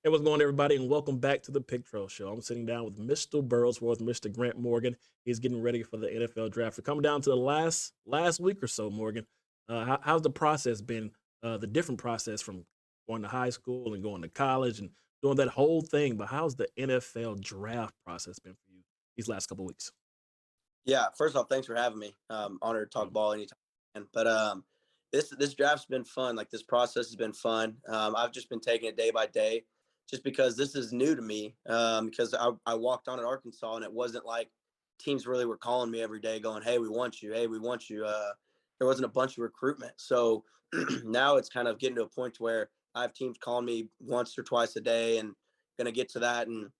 Hey, what's going on, everybody, and welcome back to the Pick Trail Show. I'm sitting down with Mr. Burrowsworth, Mr. Grant Morgan. He's getting ready for the NFL draft. We're coming down to the last week or so, Morgan. How's the process been? The different process from going to high school and going to college and doing that whole thing. But how's the NFL draft process been for you these last couple weeks? Yeah, first off, thanks for having me. Honored to talk ball anytime. But this draft's been fun. Like this process has been fun. I've just been taking it day by day, just because this is new to me. Because I walked on at Arkansas and it wasn't like teams really were calling me every day, going, "Hey, we want you. Hey, we want you." There wasn't a bunch of recruitment, so now it's kind of getting to a point where I have teams calling me once or twice a day, and gonna get to that, and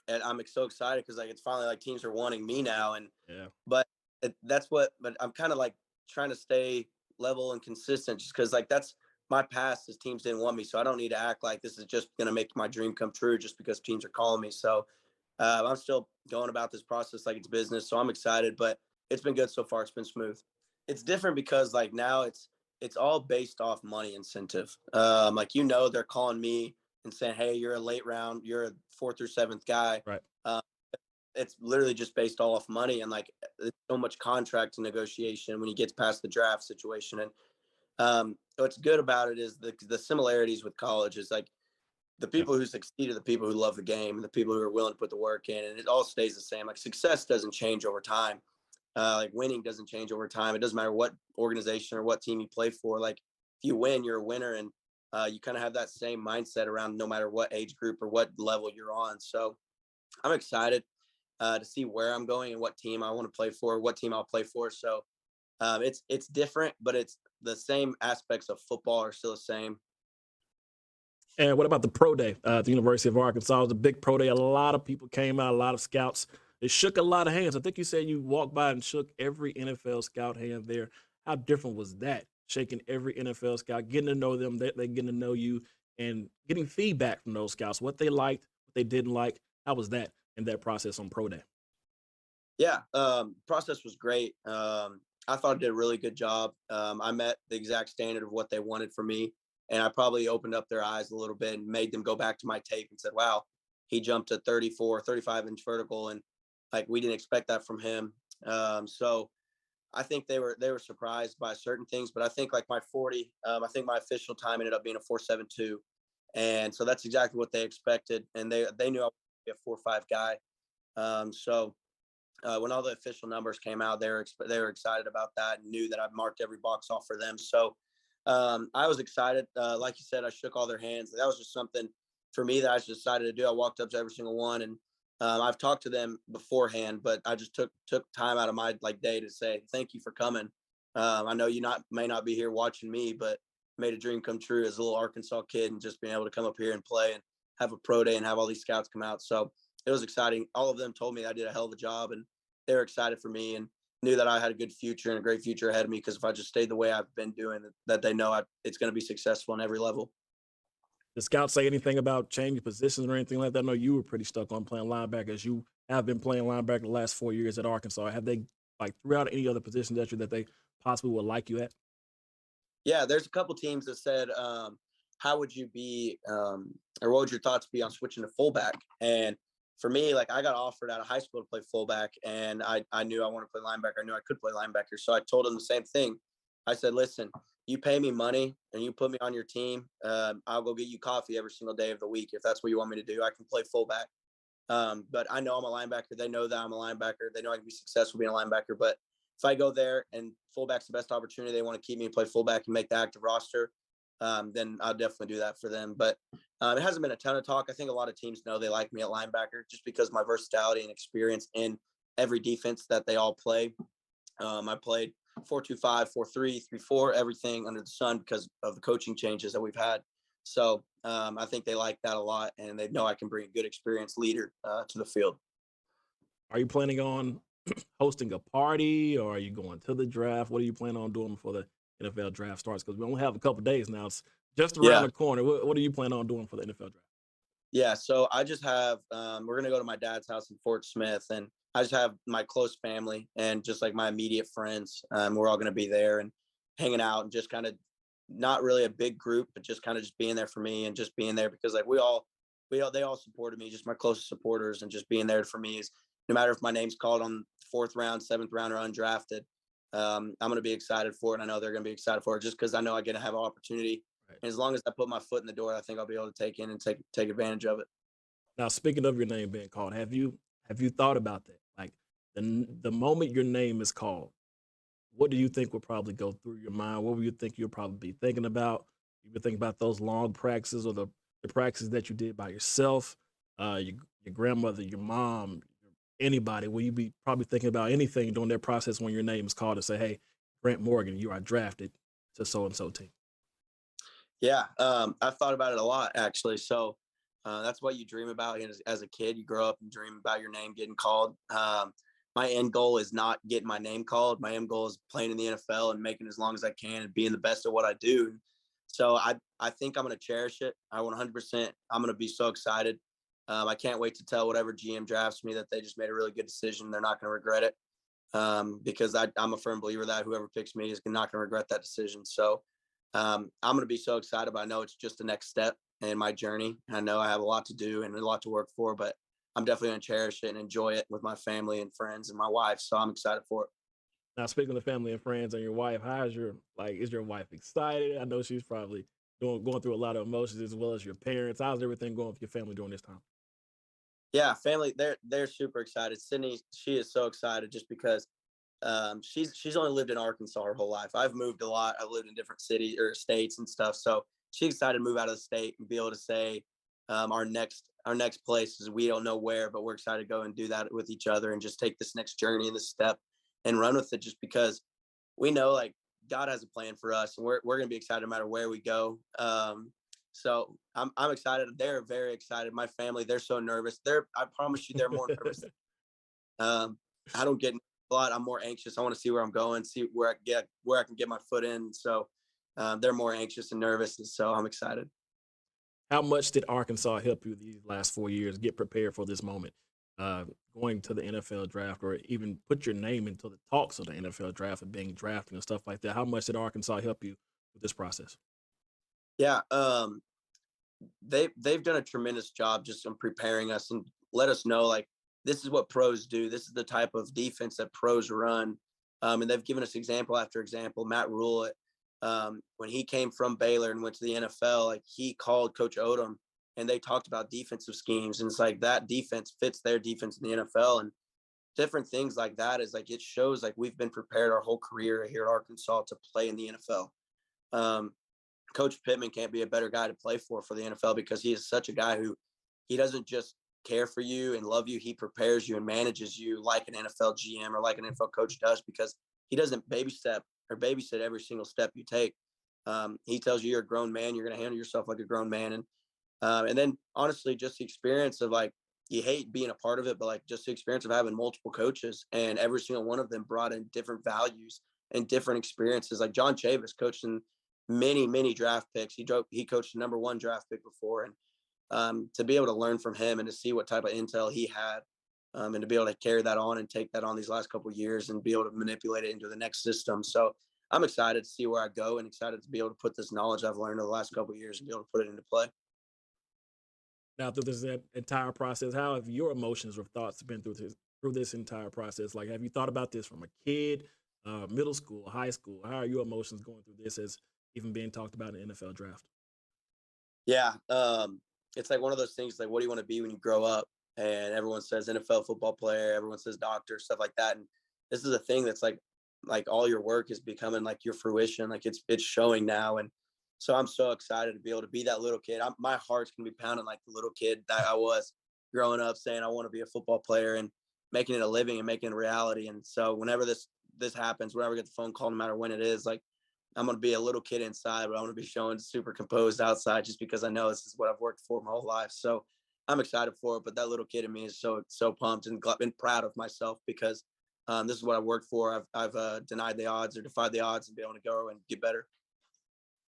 I'm so excited because like it's finally like teams are wanting me now, and Yeah. but but I'm kind of like trying to stay level and consistent just because like that's my past is teams didn't want me. So I don't need to act like this is just going to make my dream come true just because teams are calling me. So I'm still going about this process like it's business. So I'm excited, but it's been good so far. It's been smooth. It's different because like now it's all based off money incentive. Like, they're calling me and saying, "Hey, you're a late round, you're a fourth or seventh guy." Right. Um, it's literally just based all off money, and like there's so much contract negotiation when you get past the draft situation. And what's good about it is the similarities with college is like the Yeah. people who succeed are the people who love the game and the people who are willing to put the work in, and it all stays the same. Like success doesn't change over time. Like winning doesn't change over time. It doesn't matter what organization or what team you play for. Like if you win, you're a winner, and you kind of have that same mindset around no matter what age group or what level you're on. So I'm excited to see where I'm going and what team I want to play for, what team I'll play for. So it's different, but it's the same aspects of football are still the same. And what about the pro day at the University of Arkansas? It was a big pro day. A lot of people came out, a lot of scouts. It shook a lot of hands. I think you said you walked by and shook every NFL scout hand there. How different was that? Shaking every NFL scout, getting to know them, they getting to know you, and getting feedback from those scouts, what they liked, what they didn't like. How was that in that process on pro day? Yeah, process was great. I thought I did a really good job. I met the exact standard of what they wanted from me, and I probably opened up their eyes a little bit and made them go back to my tape and said, "Wow, he jumped to 34, 35-inch vertical, and like we didn't expect that from him." So I think they were surprised by certain things, but I think like my 40, I think my official time ended up being a 4.72, and so that's exactly what they expected, and they knew I was a 4.5 guy. So when all the official numbers came out, they were excited about that and knew that I marked every box off for them. So I was excited. Like you said, I shook all their hands. That was just something for me that I just decided to do. I walked up to every single one, and I've talked to them beforehand, but I just took time out of my like day to say thank you for coming. I know you not may not be here watching me, but made a dream come true as a little Arkansas kid and just being able to come up here and play and have a pro day and have all these scouts come out. So it was exciting. All of them told me I did a hell of a job, and they were excited for me and knew that I had a good future and a great future ahead of me. Because if I just stayed the way I've been doing, that they know it's going to be successful on every level. Did scouts say anything about changing positions or anything like that? I know you were pretty stuck on playing linebacker as you have been playing linebacker the last 4 years at Arkansas. Have they like throughout any other positions that they possibly would like you at? Yeah, there's a couple teams that said, "How would you be, or what would your thoughts be on switching to fullback?" And for me, like I got offered out of high school to play fullback, and I knew I wanted to play linebacker. I knew I could play linebacker, so I told them the same thing. I said, "Listen, you pay me money and you put me on your team. I'll go get you coffee every single day of the week if that's what you want me to do. I can play fullback." But I know I'm a linebacker. They know that I'm a linebacker. They know I can be successful being a linebacker. But if I go there and fullback's the best opportunity, they want to keep me and play fullback and make the active roster, then I'll definitely do that for them. But it hasn't been a ton of talk. I think a lot of teams know they like me at linebacker just because my versatility and experience in every defense that they all play. I played 4-2-5, 4-3, 3-4, everything under the sun because of the coaching changes that we've had. So I think they like that a lot, and they know I can bring a good experienced leader to the field. Are you planning on hosting a party or are you going to the draft? What are you planning on doing before the NFL draft starts? Because we only have a couple days now. It's just around Yeah, the corner. What are you planning on doing for the NFL draft? yeah. So I just have we're gonna go to my dad's house in Fort Smith, and I just have my close family and just like my immediate friends. We're all gonna be there and hanging out and just kind of not really a big group, but just kind of just being there for me and just being there because like we all they all supported me, just my closest supporters, and just being there for me is no matter if my name's called on fourth round, seventh round, or undrafted. I'm going to be excited for it. I know they're going to be excited for it just because I know I'm going to have an opportunity. Right. And as long as I put my foot in the door, I think I'll be able to take in and take advantage of it. Now, speaking of your name being called, have you thought about that? Like the moment your name is called, what do you think would probably go through your mind? What would you think you'll probably be thinking about? You been thinking about those long practices or the practices that you did by yourself, your grandmother, your mom, anybody? Will you be probably thinking about anything during that process when your name is called and say, "Hey, Grant Morgan, you are drafted to so and so team"? Yeah, I've thought about it a lot actually. So that's what you dream about as a kid. You grow up and dream about your name getting called. My end goal is not getting my name called. My end goal is playing in the NFL and making as long as I can and being the best at what I do. So I think I'm going to cherish it. I 100%. I'm going to be so excited. I can't wait to tell whatever GM drafts me that they just made a really good decision. They're not going to regret it because I'm a firm believer that whoever picks me is not going to regret that decision. So I'm going to be so excited, but I know it's just the next step in my journey. I know I have a lot to do and a lot to work for, but I'm definitely going to cherish it and enjoy it with my family and friends and my wife. So I'm excited for it. Now, speaking of family and friends and your wife, how is your like? Is your wife excited? I know she's probably going through a lot of emotions as well as your parents. How's everything going with your family during this time? Yeah, family, they're super excited. Sydney, she is so excited just because she's only lived in Arkansas her whole life. I've moved a lot. I've lived in different cities or states and stuff. So she's excited to move out of the state and be able to say our next place is we don't know where, but we're excited to go and do that with each other and just take this next journey and this step and run with it. Just because we know like God has a plan for us, and we're gonna be excited no matter where we go. So I'm excited. They're very excited. My family, they're so nervous. I promise you, they're more nervous. I don't get a lot. I'm more anxious. I want to see where I'm going, see where I can get my foot in. So they're more anxious and nervous, and so I'm excited. How much did Arkansas help you these last 4 years get prepared for this moment? Uh, Going to the NFL draft or even put your name into the talks of the NFL draft and being drafted and stuff like that. How much did Arkansas help you with this process? Yeah, they've done a tremendous job just in preparing us and let us know like this is what pros do. This is the type of defense that pros run, and they've given us example after example. Matt Rule, when he came from Baylor and went to the NFL, like he called Coach Odom and they talked about defensive schemes, and it's like that defense fits their defense in the NFL and different things like that. Is like it shows like we've been prepared our whole career here at Arkansas to play in the NFL. Um, Coach Pittman can't be a better guy to play for the NFL because he is such a guy who he doesn't just care for you and love you. He prepares you and manages you like an NFL GM or like an NFL coach does because he doesn't babysit every single step you take. He tells you you're a grown man. You're going to handle yourself like a grown man. And then honestly, just the experience of like, you hate being a part of it, but like just the experience of having multiple coaches and every single one of them brought in different values and different experiences. Like John Chavis coached in many draft picks. He coached the number one draft pick before, and to be able to learn from him and to see what type of intel he had, and to be able to carry that on and take that on these last couple of years and be able to manipulate it into the next system. So I'm excited to see where I go and excited to be able to put this knowledge I've learned over the last couple of years and be able to put it into play. Now, through this entire process, how have your emotions or thoughts been through this entire process? Like, have you thought about this from a kid, middle school, high school? How are your emotions going through this as even being talked about in the NFL draft? Yeah, it's like one of those things. Like, what do you want to be when you grow up? And everyone says NFL football player. Everyone says doctor, stuff like that. And this is a thing that's like all your work is becoming like your fruition. Like it's showing now. And so I'm so excited to be able to be that little kid. My heart's gonna be pounding like the little kid that I was growing up, saying I want to be a football player and making it a living and making it a reality. And so whenever this happens, whenever I get the phone call, no matter when it is, like I'm gonna be a little kid inside, but I'm gonna be showing super composed outside just because I know this is what I've worked for my whole life. So I'm excited for it. But that little kid in me is so pumped and been proud of myself because this is what I've worked for. I've denied the odds or defied the odds and be able to go and get better.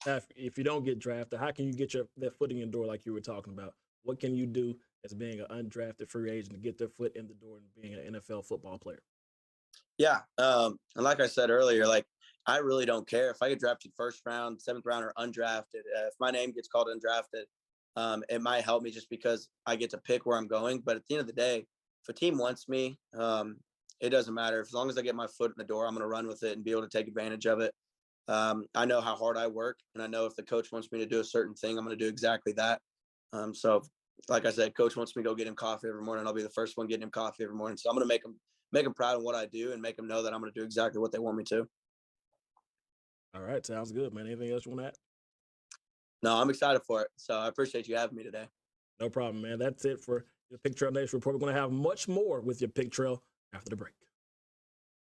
Now, if you don't get drafted, how can you get that foot in your door like you were talking about? What can you do as being an undrafted free agent to get their foot in the door and being an NFL football player? Yeah, and like I said earlier, like I really don't care if I get drafted first round, seventh round, or undrafted. If my name gets called undrafted, it might help me just because I get to pick where I'm going. But at the end of the day, if a team wants me, it doesn't matter. As long as I get my foot in the door, I'm going to run with it and be able to take advantage of it. I know how hard I work, and I know if the coach wants me to do a certain thing, I'm going to do exactly that. So, like I said, coach wants me to go get him coffee every morning. I'll be the first one getting him coffee every morning. So I'm going to make him proud of what I do and make him know that I'm going to do exactly what they want me to. All right, sounds good, man. Anything else you want to add? No, I'm excited for it. So I appreciate you having me today. No problem, man. That's it for your Pick Trail Nation report. We're going to have much more with your Pick Trail after the break.